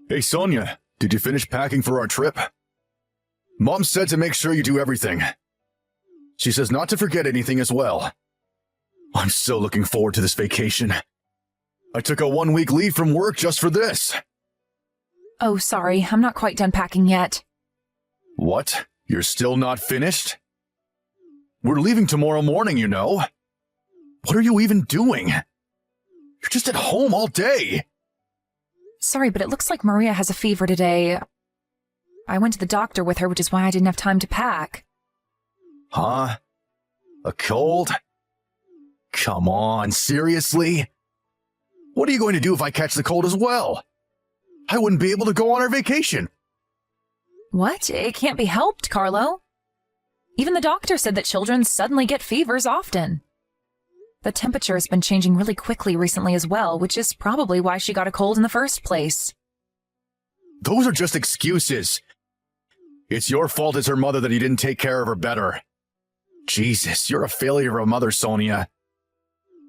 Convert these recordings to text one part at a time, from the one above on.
Hey, Sonia, did you finish packing for our trip? Mom said to make sure you do everything. She says not to forget anything as well. I'm so looking forward to this vacation. I took a 1-week leave from work just for this. Oh, sorry, I'm not quite done packing yet. What? You're still not finished? We're leaving tomorrow morning, you know. What are you even doing? You're just at home all day. Sorry, but it looks like Maria has a fever today. I went to the doctor with her, which is why I didn't have time to pack. Huh? A cold? Come on, seriously? What are you going to do if I catch the cold as well? I wouldn't be able to go on our vacation. What? It can't be helped, Carlo. Even the doctor said that children suddenly get fevers often. The temperature has been changing really quickly recently as well, which is probably why she got a cold in the first place. Those are just excuses. It's your fault as her mother that you didn't take care of her better. Jesus, you're a failure of a mother, Sonia.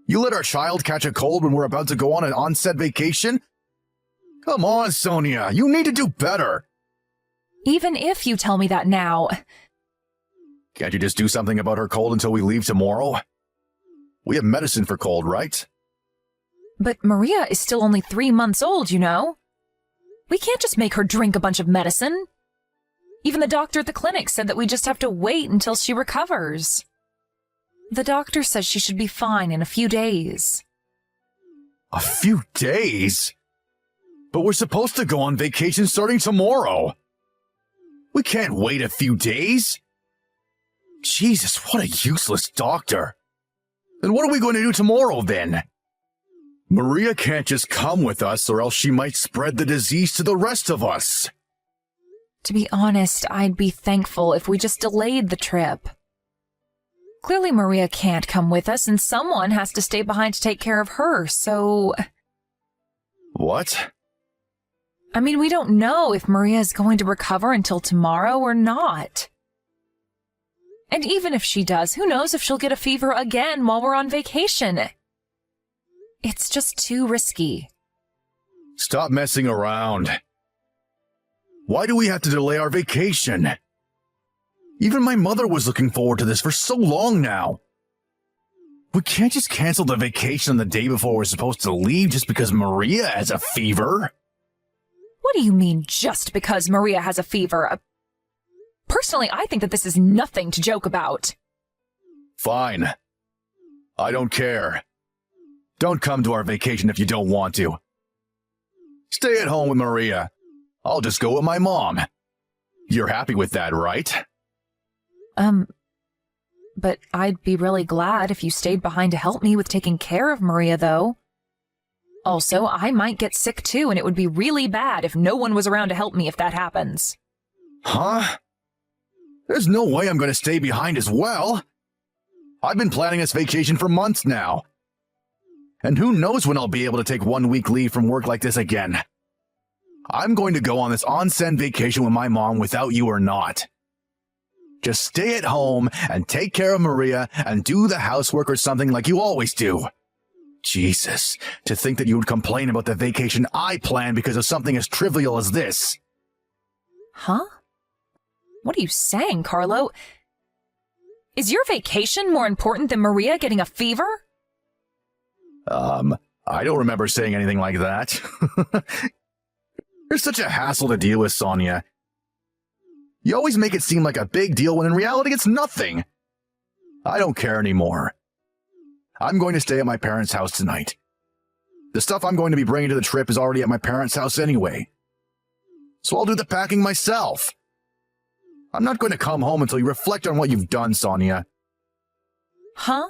You let our child catch a cold when we're about to go on an onset vacation? Come on, Sonia, you need to do better. Even if you tell me that now. Can't you just do something about her cold until we leave tomorrow? We have medicine for cold, right? But Maria is still only 3 months old, you know. We can't just make her drink a bunch of medicine. Even the doctor at the clinic said that we just have to wait until she recovers. The doctor says she should be fine in a few days. A few days? But we're supposed to go on vacation starting tomorrow. We can't wait a few days. Jesus, what a useless doctor. Then what are we going to do tomorrow, then? Maria can't just come with us, or else she might spread the disease to the rest of us. To be honest, I'd be thankful if we just delayed the trip. Clearly Maria can't come with us, and someone has to stay behind to take care of her, so... What? I mean, we don't know if Maria is going to recover until tomorrow or not. And even if she does, who knows if she'll get a fever again while we're on vacation? It's just too risky. Stop messing around. Why do we have to delay our vacation? Even my mother was looking forward to this for so long now. We can't just cancel the vacation on the day before we're supposed to leave just because Maria has a fever. What do you mean, just because Maria has a fever? Personally, I think that this is nothing to joke about. Fine. I don't care. Don't come to our vacation if you don't want to. Stay at home with Maria. I'll just go with my mom. You're happy with that, right? But I'd be really glad if you stayed behind to help me with taking care of Maria, though. Also, I might get sick too, and it would be really bad if no one was around to help me if that happens. Huh? There's no way I'm going to stay behind as well. I've been planning this vacation for months now. And who knows when I'll be able to take 1 week leave from work like this again. I'm going to go on this onsen vacation with my mom without you or not. Just stay at home and take care of Maria and do the housework or something like you always do. Jesus, to think that you would complain about the vacation I planned because of something as trivial as this. Huh? What are you saying, Carlo? Is your vacation more important than Maria getting a fever? I don't remember saying anything like that. You're such a hassle to deal with, Sonia. You always make it seem like a big deal when in reality it's nothing. I don't care anymore. I'm going to stay at my parents' house tonight. The stuff I'm going to be bringing to the trip is already at my parents' house anyway. So I'll do the packing myself. I'm not going to come home until you reflect on what you've done, Sonia. Huh?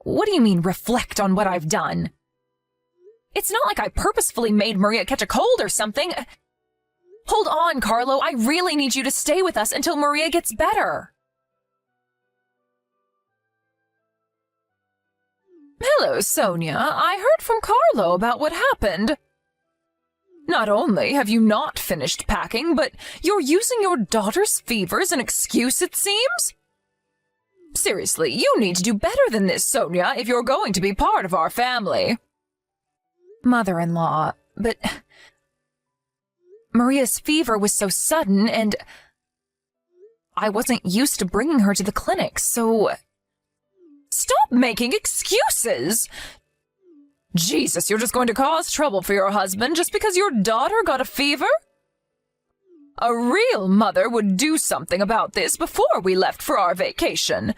What do you mean, reflect on what I've done? It's not like I purposefully made Maria catch a cold or something. Hold on, Carlo. I really need you to stay with us until Maria gets better. Hello, Sonia. I heard from Carlo about what happened. Not only have you not finished packing, but you're using your daughter's fever as an excuse, it seems? Seriously, you need to do better than this, Sonia, if you're going to be part of our family. Mother-in-law, but Maria's fever was so sudden, and I wasn't used to bringing her to the clinic, so... Stop making excuses! Jesus, you're just going to cause trouble for your husband just because your daughter got a fever? A real mother would do something about this before we left for our vacation.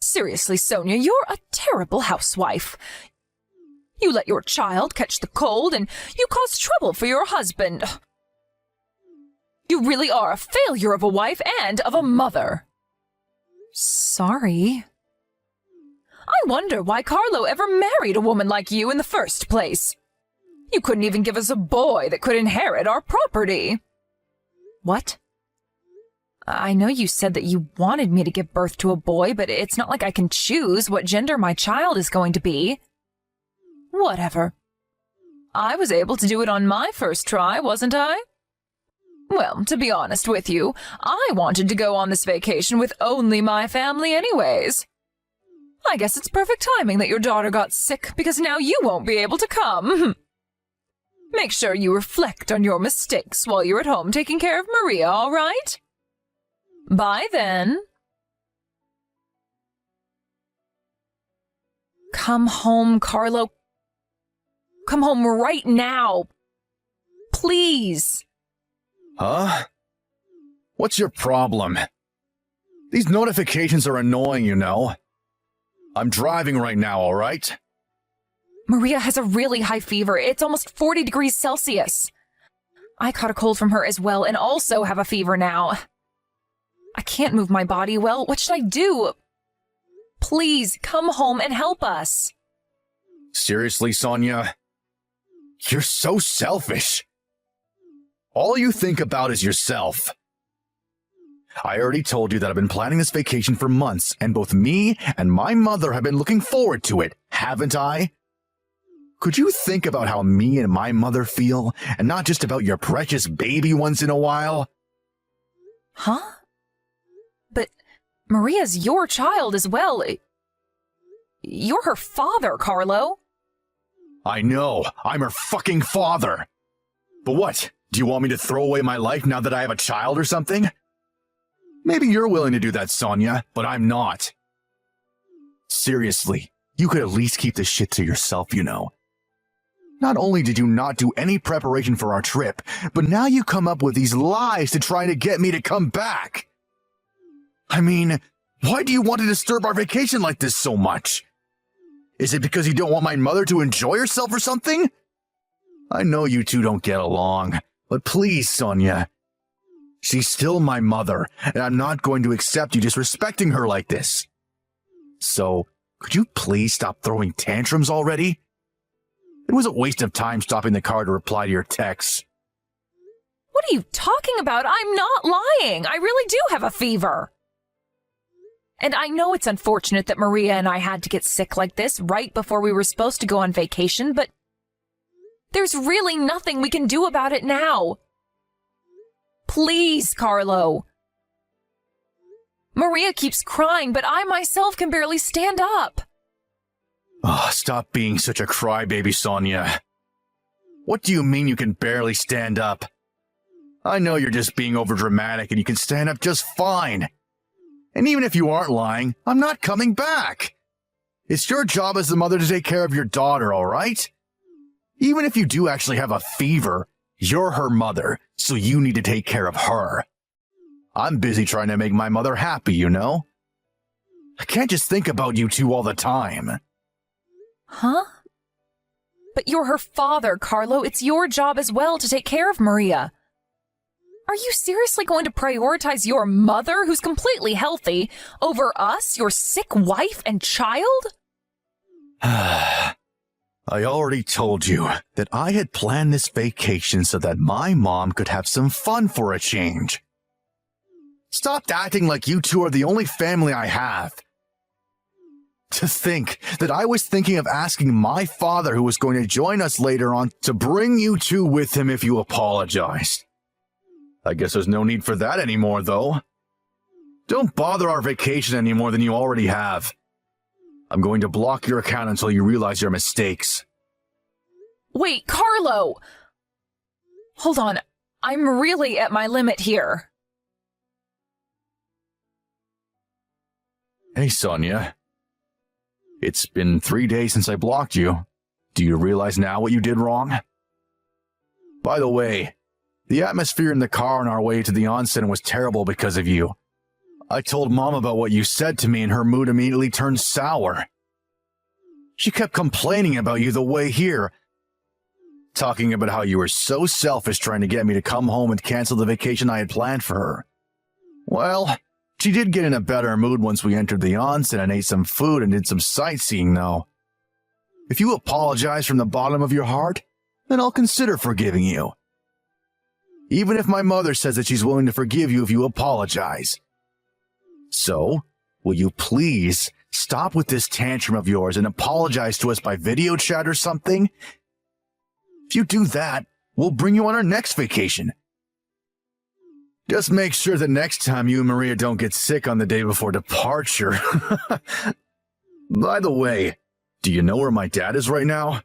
Seriously, Sonia, you're a terrible housewife. You let your child catch the cold, and you cause trouble for your husband. You really are a failure of a wife and of a mother. Sorry. I wonder why Carlo ever married a woman like you in the first place. You couldn't even give us a boy that could inherit our property. What? I know you said that you wanted me to give birth to a boy, but it's not like I can choose what gender my child is going to be. Whatever. I was able to do it on my first try, wasn't I? Well, to be honest with you, I wanted to go on this vacation with only my family anyways. I guess it's perfect timing that your daughter got sick, because now you won't be able to come. Make sure you reflect on your mistakes while you're at home taking care of Maria, all right? Bye then. Come home, Carlo. Come home right now. Please. Huh? What's your problem? These notifications are annoying, you know. I'm driving right now, all right? Maria has a really high fever. It's almost 40 degrees Celsius. I caught a cold from her as well and also have a fever now. I can't move my body well. What should I do? Please, come home and help us. Seriously, Sonia? You're so selfish. All you think about is yourself. I already told you that I've been planning this vacation for months, and both me and my mother have been looking forward to it, haven't I? Could you think about how me and my mother feel, and not just about your precious baby once in a while? Huh? But Maria's your child as well. You're her father, Carlo. I know, I'm her fucking father. But what, do you want me to throw away my life now that I have a child or something? Maybe you're willing to do that, Sonia, but I'm not. Seriously, you could at least keep this shit to yourself, you know. Not only did you not do any preparation for our trip, but now you come up with these lies to try to get me to come back. I mean, why do you want to disturb our vacation like this so much? Is it because you don't want my mother to enjoy herself or something? I know you two don't get along, but please, Sonia. She's still my mother, and I'm not going to accept you disrespecting her like this. So, could you please stop throwing tantrums already? It was a waste of time stopping the car to reply to your texts. What are you talking about? I'm not lying. I really do have a fever. And I know it's unfortunate that Maria and I had to get sick like this right before we were supposed to go on vacation, but there's really nothing we can do about it now. Please, Carlo. Maria keeps crying, but I myself can barely stand up. Oh, stop being such a crybaby, Sonia. What do you mean you can barely stand up? I know you're just being overdramatic and you can stand up just fine. And even if you aren't lying, I'm not coming back. It's your job as the mother to take care of your daughter, all right? Even if you do actually have a fever, you're her mother, so you need to take care of her. I'm busy trying to make my mother happy, you know? I can't just think about you two all the time. Huh? But you're her father, Carlo. It's your job as well to take care of Maria. Are you seriously going to prioritize your mother, who's completely healthy, over us, your sick wife and child? I already told you that I had planned this vacation so that my mom could have some fun for a change. Stop acting like you two are the only family I have. To think that I was thinking of asking my father, who was going to join us later on, to bring you two with him if you apologized. I guess there's no need for that anymore, though. Don't bother our vacation any more than you already have. I'm going to block your account until you realize your mistakes. Wait, Carlo! Hold on. I'm really at my limit here. Hey, Sonia. It's been 3 days since I blocked you. Do you realize now what you did wrong? By the way, the atmosphere in the car on our way to the onsen was terrible because of you. I told Mom about what you said to me and her mood immediately turned sour. She kept complaining about you the way here, talking about how you were so selfish trying to get me to come home and cancel the vacation I had planned for her. Well, she did get in a better mood once we entered the onsen and ate some food and did some sightseeing, though. If you apologize from the bottom of your heart, then I'll consider forgiving you. Even if my mother says that she's willing to forgive you if you apologize. So, will you please stop with this tantrum of yours and apologize to us by video chat or something? If you do that, we'll bring you on our next vacation. Just make sure that next time you and Maria don't get sick on the day before departure. By the way, do you know where my dad is right now?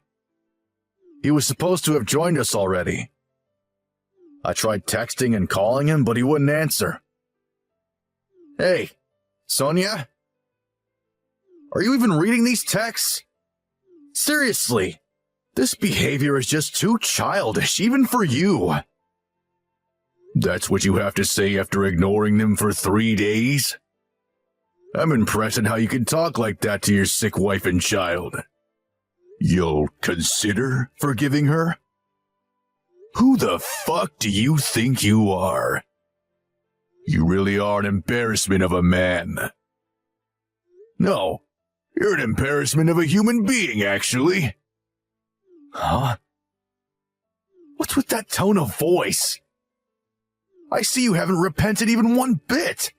He was supposed to have joined us already. I tried texting and calling him, but he wouldn't answer. Hey, Sonia? Are you even reading these texts? Seriously, this behavior is just too childish, even for you. That's what you have to say after ignoring them for 3 days? I'm impressed at how you can talk like that to your sick wife and child. You'll consider forgiving her? Who the fuck do you think you are? You really are an embarrassment of a man. No, you're an embarrassment of a human being, actually. Huh? What's with that tone of voice? I see you haven't repented even one bit.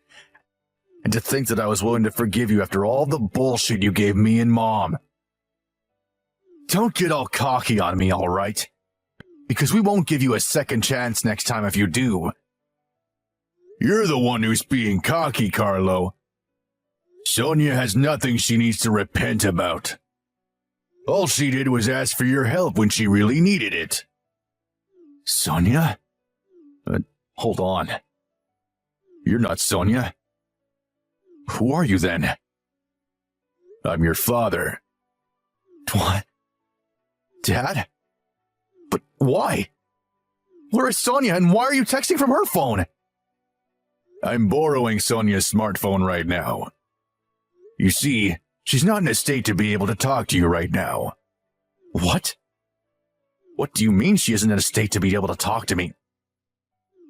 And to think that I was willing to forgive you after all the bullshit you gave me and Mom. Don't get all cocky on me, all right? Because we won't give you a second chance next time if you do. You're the one who's being cocky, Carlo. Sonia has nothing she needs to repent about. All she did was ask for your help when she really needed it. Sonia? Hold on. You're not Sonia. Who are you then? I'm your father. What? Dad? But why? Where is Sonia and why are you texting from her phone? I'm borrowing Sonia's smartphone right now. You see, she's not in a state to be able to talk to you right now. What? What do you mean she isn't in a state to be able to talk to me?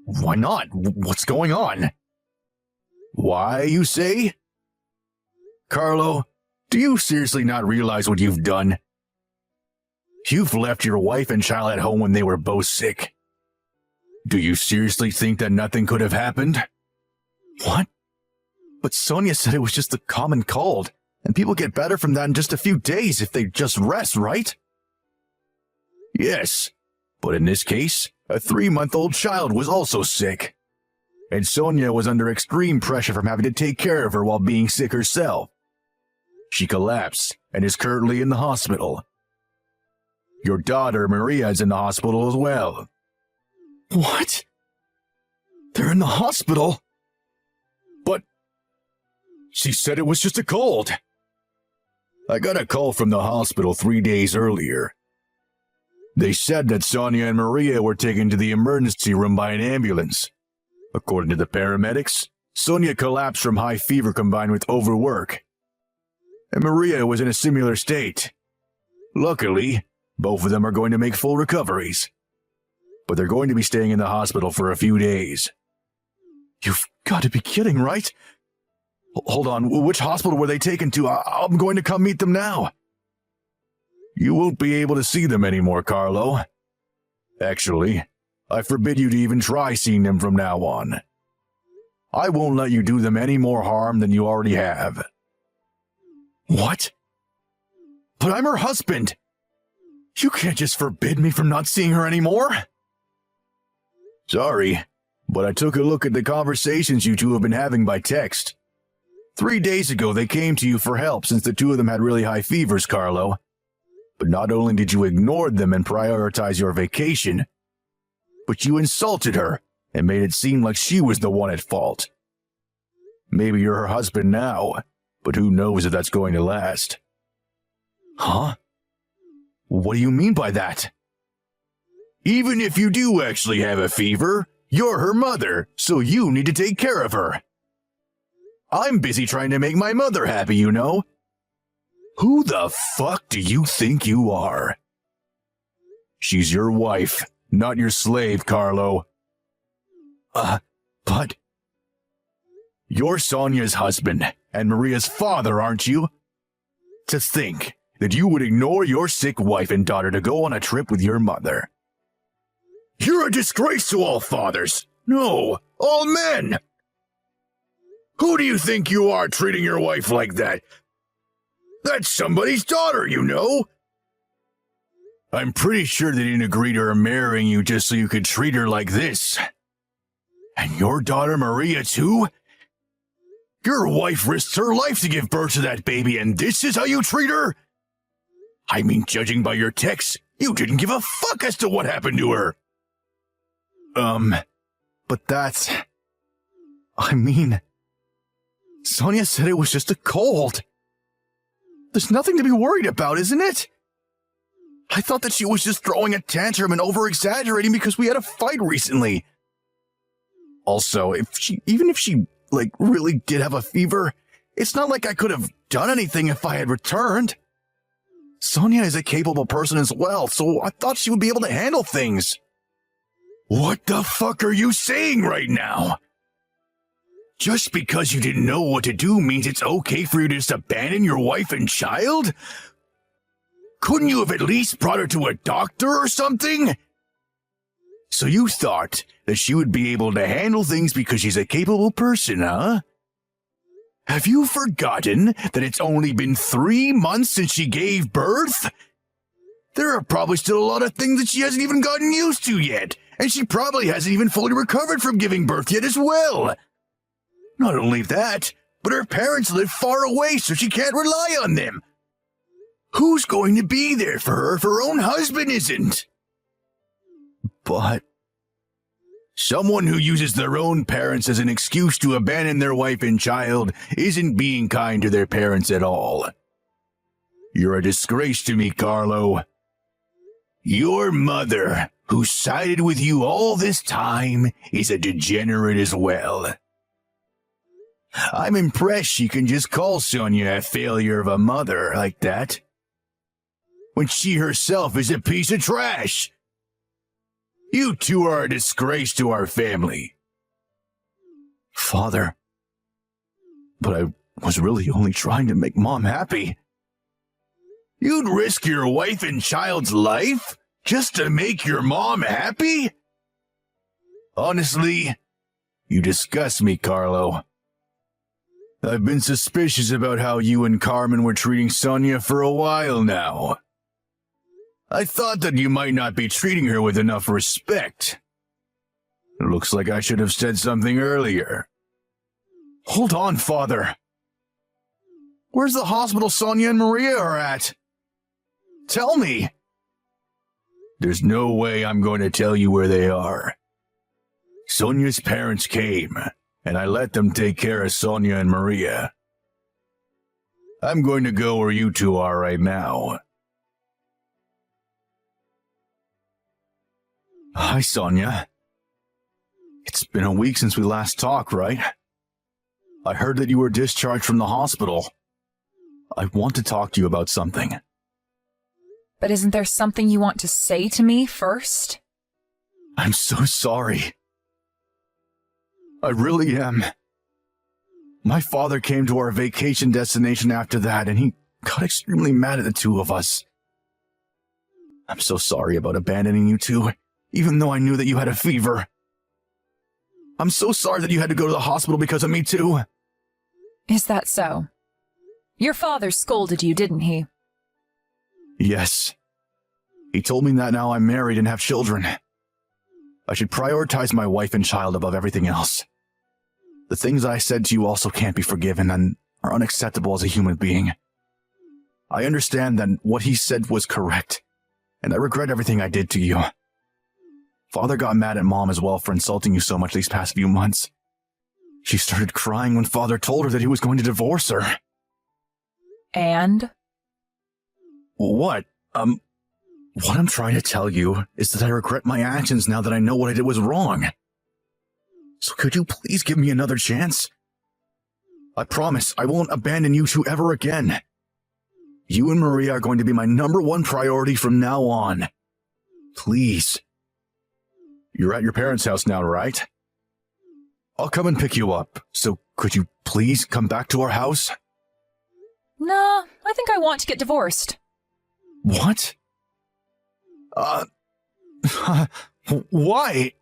Why not? What's going on? Why, you say? Carlo, do you seriously not realize what you've done? You've left your wife and child at home when they were both sick. Do you seriously think that nothing could have happened? What? But Sonia said it was just a common cold, and people get better from that in just a few days if they just rest, right? Yes, but in this case, a 3-month-old child was also sick. And Sonia was under extreme pressure from having to take care of her while being sick herself. She collapsed and is currently in the hospital. Your daughter, Maria, is in the hospital as well. What? They're in the hospital? But she said it was just a cold. I got a call from the hospital 3 days earlier. They said that Sonia and Maria were taken to the emergency room by an ambulance. According to the paramedics, Sonia collapsed from high fever combined with overwork. And Maria was in a similar state. Luckily, both of them are going to make full recoveries. But they're going to be staying in the hospital for a few days. You've got to be kidding, right? Hold on, which hospital were they taken to? I'm going to come meet them now. You won't be able to see them anymore, Carlo. Actually, I forbid you to even try seeing them from now on. I won't let you do them any more harm than you already have. What? But I'm her husband. You can't just forbid me from not seeing her anymore. Sorry, but I took a look at the conversations you two have been having by text. 3 days ago, they came to you for help since the two of them had really high fevers, Carlo. But not only did you ignore them and prioritize your vacation, but you insulted her and made it seem like she was the one at fault. Maybe you're her husband now, but who knows if that's going to last. Huh? What do you mean by that? Even if you do actually have a fever, you're her mother, so you need to take care of her. I'm busy trying to make my mother happy, you know. Who the fuck do you think you are? She's your wife, not your slave, Carlo. But... You're Sonia's husband and Maria's father, aren't you? To think that you would ignore your sick wife and daughter to go on a trip with your mother. You're a disgrace to all fathers. No, all men. Who do you think you are treating your wife like that? That's somebody's daughter, you know. I'm pretty sure they didn't agree to her marrying you just so you could treat her like this. And your daughter Maria, too? Your wife risked her life to give birth to that baby, and this is how you treat her? I mean, judging by your texts, you didn't give a fuck as to what happened to her. But that's... I mean... Sonia said it was just a cold. There's nothing to be worried about, isn't it? I thought that she was just throwing a tantrum and over-exaggerating because we had a fight recently. Also, even if she really did have a fever, it's not like I could have done anything if I had returned. Sonia is a capable person as well, so I thought she would be able to handle things. What the fuck are you saying right now? Just because you didn't know what to do means it's okay for you to just abandon your wife and child? Couldn't you have at least brought her to a doctor or something? So you thought that she would be able to handle things because she's a capable person, huh? Have you forgotten that it's only been 3 months since she gave birth? There are probably still a lot of things that she hasn't even gotten used to yet, and she probably hasn't even fully recovered from giving birth yet as well. Not only that, but her parents live far away, so she can't rely on them. Who's going to be there for her if her own husband isn't? But someone who uses their own parents as an excuse to abandon their wife and child isn't being kind to their parents at all. You're a disgrace to me, Carlo. Your mother, who sided with you all this time, is a degenerate as well. I'm impressed she can just call Sonia a failure of a mother like that, when she herself is a piece of trash. You two are a disgrace to our family. Father, but I was really only trying to make Mom happy. You'd risk your wife and child's life just to make your mom happy? Honestly, you disgust me, Carlo. I've been suspicious about how you and Carmen were treating Sonia for a while now. I thought that you might not be treating her with enough respect. It looks like I should have said something earlier. Hold on, Father. Where's the hospital Sonia and Maria are at? Tell me. There's no way I'm going to tell you where they are. Sonia's parents came, and I let them take care of Sonia and Maria. I'm going to go where you two are right now. Hi, Sonia. It's been a week since we last talked, right? I heard that you were discharged from the hospital. I want to talk to you about something. But isn't there something you want to say to me first? I'm so sorry. I really am. My father came to our vacation destination after that, and he got extremely mad at the two of us. I'm so sorry about abandoning you two, even though I knew that you had a fever. I'm so sorry that you had to go to the hospital because of me too. Is that so? Your father scolded you, didn't he? Yes. He told me that now I'm married and have children. I should prioritize my wife and child above everything else. The things I said to you also can't be forgiven and are unacceptable as a human being. I understand that what he said was correct, and I regret everything I did to you. Father got mad at Mom as well for insulting you so much these past few months. She started crying when Father told her that he was going to divorce her. And? What? What I'm trying to tell you is that I regret my actions now that I know what I did was wrong. So could you please give me another chance? I promise I won't abandon you two ever again. You and Maria are going to be my #1 priority from now on. Please. You're at your parents' house now, right? I'll come and pick you up, so could you please come back to our house? Nah, I think I want to get divorced. What? Why?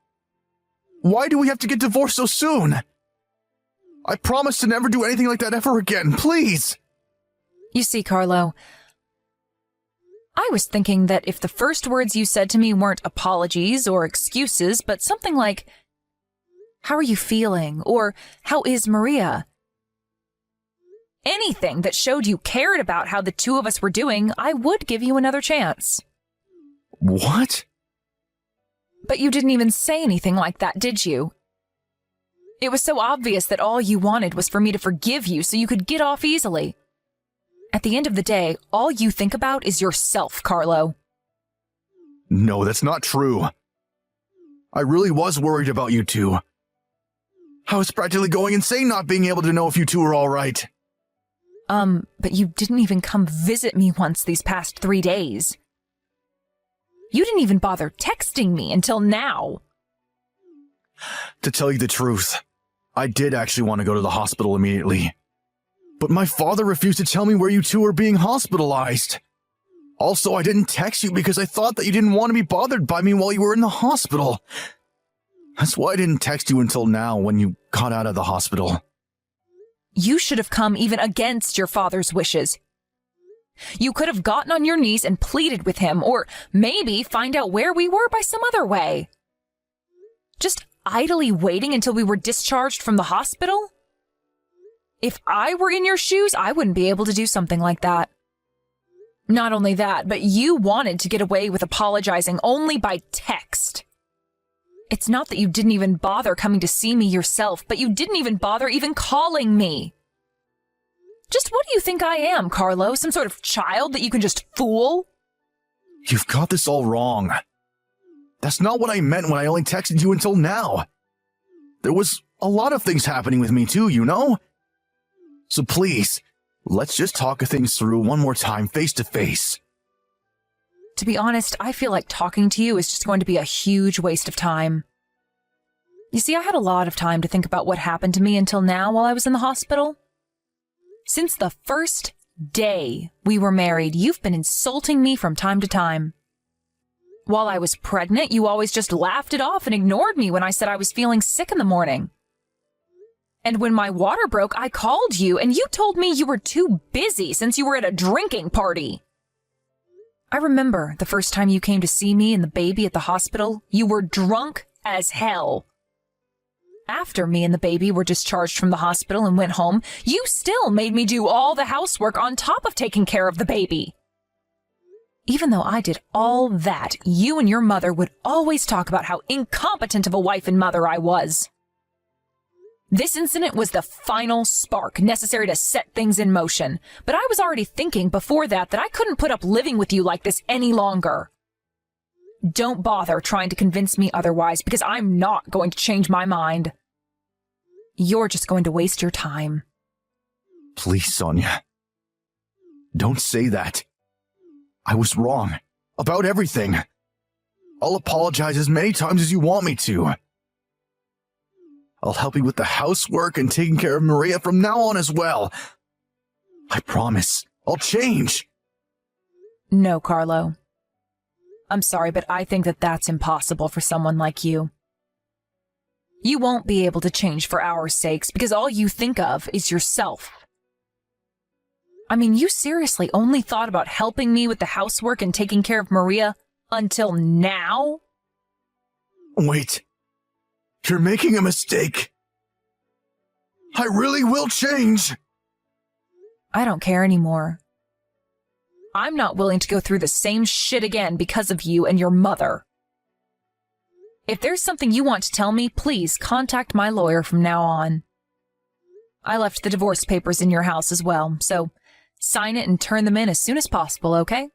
Why do we have to get divorced so soon? I promise to never do anything like that ever again, please! You see, Carlo, I was thinking that if the first words you said to me weren't apologies or excuses, but something like, "How are you feeling?" or "How is Maria?" anything that showed you cared about how the two of us were doing, I would give you another chance. What? But you didn't even say anything like that, did you? It was so obvious that all you wanted was for me to forgive you so you could get off easily. At the end of the day, all you think about is yourself, Carlo. No, that's not true. I really was worried about you two. I was practically going insane not being able to know if you two were all right. But you didn't even come visit me once these past 3 days. You didn't even bother texting me until now. To tell you the truth, I did actually want to go to the hospital immediately. But my father refused to tell me where you two were being hospitalized. Also, I didn't text you because I thought that you didn't want to be bothered by me while you were in the hospital. That's why I didn't text you until now when you got out of the hospital. You should have come even against your father's wishes. You could have gotten on your knees and pleaded with him, or maybe find out where we were by some other way. Just idly waiting until we were discharged from the hospital? If I were in your shoes, I wouldn't be able to do something like that. Not only that, but you wanted to get away with apologizing only by text. It's not that you didn't even bother coming to see me yourself, but you didn't even bother even calling me. Just what do you think I am, Carlo? Some sort of child that you can just fool? You've got this all wrong. That's not what I meant when I only texted you until now. There was a lot of things happening with me too, you know? So please, let's just talk things through one more time, face to face. To be honest, I feel like talking to you is just going to be a huge waste of time. You see, I had a lot of time to think about what happened to me until now while I was in the hospital. Since the first day we were married, you've been insulting me from time to time. While I was pregnant, you always just laughed it off and ignored me when I said I was feeling sick in the morning. And when my water broke, I called you and you told me you were too busy since you were at a drinking party. I remember the first time you came to see me and the baby at the hospital, you were drunk as hell. After me and the baby were discharged from the hospital and went home, you still made me do all the housework on top of taking care of the baby. Even though I did all that, you and your mother would always talk about how incompetent of a wife and mother I was. This incident was the final spark necessary to set things in motion, but I was already thinking before that I couldn't put up living with you like this any longer. Don't bother trying to convince me otherwise, because I'm not going to change my mind. You're just going to waste your time. Please, Sonia. Don't say that. I was wrong. About everything. I'll apologize as many times as you want me to. I'll help you with the housework and taking care of Maria from now on as well. I promise. I'll change. No, Carlo. I'm sorry, but I think that's impossible for someone like you. You won't be able to change for our sakes because all you think of is yourself. I mean, you seriously only thought about helping me with the housework and taking care of Maria until now? Wait. You're making a mistake. I really will change. I don't care anymore. I'm not willing to go through the same shit again because of you and your mother. If there's something you want to tell me, please contact my lawyer from now on. I left the divorce papers in your house as well, so sign it and turn them in as soon as possible, okay?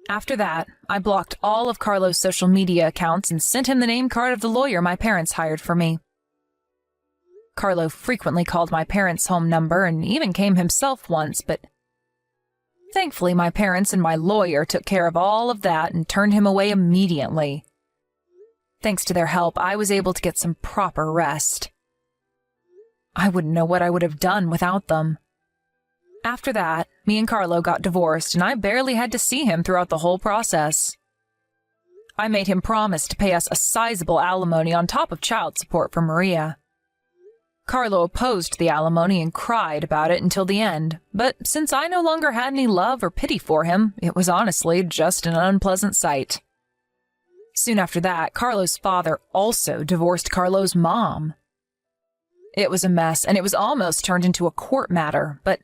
After that, I blocked all of Carlo's social media accounts and sent him the name card of the lawyer my parents hired for me. Carlo frequently called my parents' home number and even came himself once, but thankfully my parents and my lawyer took care of all of that and turned him away immediately. Thanks to their help, I was able to get some proper rest. I wouldn't know what I would have done without them. After that, me and Carlo got divorced, and I barely had to see him throughout the whole process. I made him promise to pay us a sizable alimony on top of child support for Maria. Carlo opposed the alimony and cried about it until the end, but since I no longer had any love or pity for him, it was honestly just an unpleasant sight. Soon after that, Carlo's father also divorced Carlo's mom. It was a mess, and it was almost turned into a court matter, but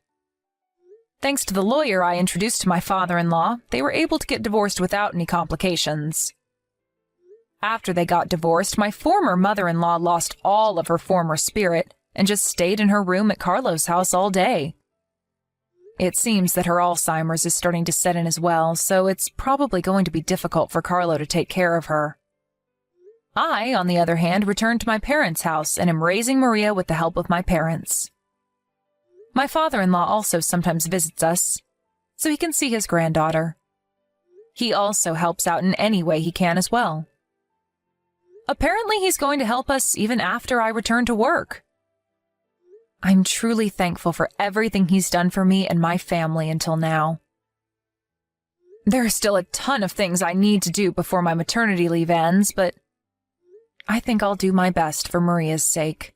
thanks to the lawyer I introduced to my father-in-law, they were able to get divorced without any complications. After they got divorced, my former mother-in-law lost all of her former spirit and just stayed in her room at Carlo's house all day. It seems that her Alzheimer's is starting to set in as well, so it's probably going to be difficult for Carlo to take care of her. I, on the other hand, returned to my parents' house and am raising Maria with the help of my parents. My father-in-law also sometimes visits us, so he can see his granddaughter. He also helps out in any way he can as well. Apparently, he's going to help us even after I return to work. I'm truly thankful for everything he's done for me and my family until now. There are still a ton of things I need to do before my maternity leave ends, but I think I'll do my best for Maria's sake.